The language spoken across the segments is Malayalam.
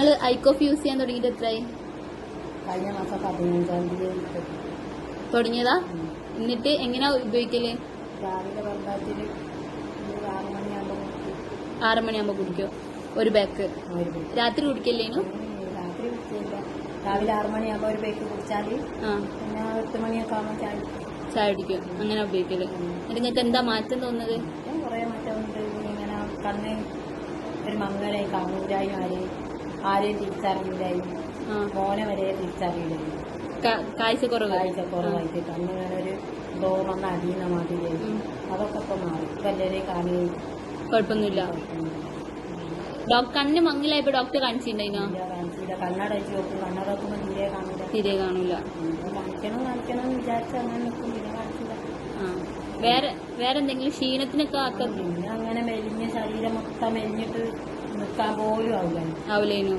നിങ്ങൾ ഐക്കോഫ് യൂസ് ചെയ്യാൻ തുടങ്ങിയിട്ട് എത്രയായി? കഴിഞ്ഞ മാസം 15-ാം തീയതി തുടങ്ങിയതാ. എന്നിട്ട് എങ്ങനെയാ ഉപയോഗിക്കല്? രാവിലെ വെള്ളത്തിൽ 6 മണിയാകുമ്പോൾ 6 മണിയാകുമ്പോ കുടിക്കോ ഒരു ബാക്ക്? രാത്രി കുടിക്കല്ലേനു? രാത്രി കുടിച്ചില്ല. രാവിലെ 6 മണിയാകുമ്പോൾ ഒരു പേക്ക് കുടിച്ചാൽ പിന്നെ 8 മണിയൊക്കെ ആകുമ്പോൾ ചായ കുടിക്കും. അങ്ങനെ ഉപയോഗിക്കല്. എന്നിട്ട് നിങ്ങൾക്ക് എന്താ മാറ്റം തോന്നുന്നത്? കുറേ മാറ്റമുണ്ട്. ഇങ്ങനെ കണ്ണ് ഒരു മങ്ങലായി കാണൂരായി ആരെയും തിരിച്ചറിയില്ലായി. മോനെ വരെ തിരിച്ചറിയില്ലായി. കാഴ്ചക്കുറവായിട്ട് കണ്ണിങ്ങനെ ഒരു ഡോറൊന്ന് അടിയുന്ന മാതിരി അതൊക്കെ ഇപ്പൊ മാറി. ഇപ്പൊ എല്ലാവരെയും കാണുകയും കുഴപ്പമൊന്നുമില്ല. കണ്ണ് മങ്ങലായപ്പോ ഡോക്ടറെ കാണിച്ചിട്ടുണ്ടായിനോ? കാണിച്ചില്ല. കണ്ണട വെച്ച് നോക്കും. കണ്ണട നോക്കുമ്പോൾ തീരെ കാണൂല. കാണിക്കണം വിചാരിച്ച അങ്ങനെ നിൽക്കും. പിന്നെ കാണിച്ചില്ല. വേറെ എന്തെങ്കിലും ക്ഷീണത്തിനൊക്കെ ആക്കാം? പിന്നെ അങ്ങനെ മെലിഞ്ഞ ശരീരം മൊത്തം മെലിഞ്ഞിട്ട് നിൽക്കാൻ പോലും ആവില്ലേനു.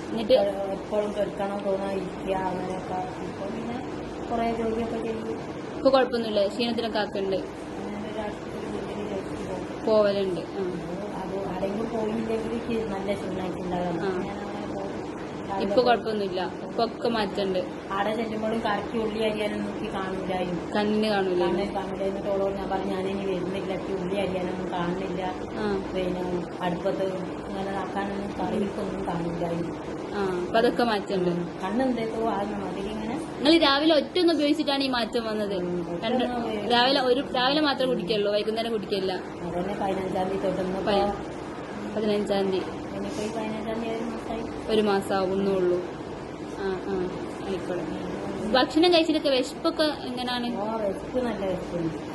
എന്നിട്ട് എപ്പോഴും കെടുക്കണം തോന്നാതിരിക്കുക അങ്ങനെയൊക്കെ. ഇപ്പൊ പിന്നെ കുറെ ജോലിയൊക്കെ ചെയ്തു. ഇപ്പൊ കുഴപ്പമൊന്നുമില്ല. ക്ഷീണത്തിനൊക്കെ ആക്കുന്നുണ്ട്. പോവലുണ്ട്. അത് ആരെങ്കിലും പോയില്ലെങ്കിൽ നല്ല ക്ഷീണമായിട്ടുണ്ടാകാം. ഇപ്പൊ കുഴപ്പമൊന്നുമില്ല. ഇപ്പൊ ഒക്കെ മാറ്റുണ്ട്. ആടെ ചെല്ലുമ്പോഴും കറക്കി ഉള്ളി അരിയാനും നോക്കി കാണൂലായും. കണ്ണിന് കാണൂല. എന്നിട്ടോളോ ഞാൻ പറഞ്ഞു ഞാനിനി വരുന്നില്ല, ഉള്ളി അരിയാനൊന്നും കാണുന്നില്ല. പിന്നെ അടുപ്പത്ത് ഇങ്ങനെ ആക്കാനൊന്നും കറികൾക്കൊന്നും കാണൂലായും. അപ്പൊ അതൊക്കെ മാറ്റുണ്ട്. കണ്ണെന്തേക്കോ ആകുന്ന മാതിരി ഇങ്ങനെ. നിങ്ങൾ രാവിലെ ഒറ്റൊന്ന് ഉപയോഗിച്ചിട്ടാണ് ഈ മാറ്റം വന്നത്? രാവിലെ മാത്രമേ കുടിക്കുള്ളൂ, വൈകുന്നേരം കുടിക്കില്ല? അതന്നെ 15-ാം തീയതി തൊട്ടൊന്ന് 15-ാം തീയതി. 15-ാം തീയതി ഒരു മാസം ആവുന്നുള്ളൂ. ആയിക്കോട്ടെ. ഭക്ഷണം കഴിച്ചിട്ടൊക്കെ വിശപ്പൊക്കെ എങ്ങനെയാണ്?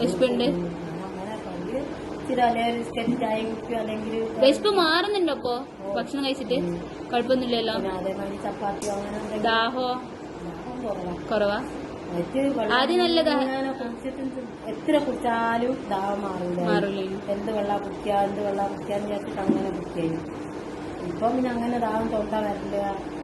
വിശപ്പുണ്ട്. വിശപ്പ് മാറുന്നുണ്ടോ അപ്പൊ ഭക്ഷണം കഴിച്ചിട്ട്? കുഴപ്പമൊന്നുമില്ലല്ലോ. ദാഹോ കുറവാ? ആദ്യം നല്ലതാ. എത്ര കുടിച്ചാലും ദാഹം മാറില്ല. എന്ത് വെള്ളം കുടിക്കാന്ന് വിചാരിച്ചിട്ട് അങ്ങനെ കുടിക്കും. ഇപ്പൊ പിന്നെ അങ്ങനെ ദാഹം തൊണ്ട വരില്ല.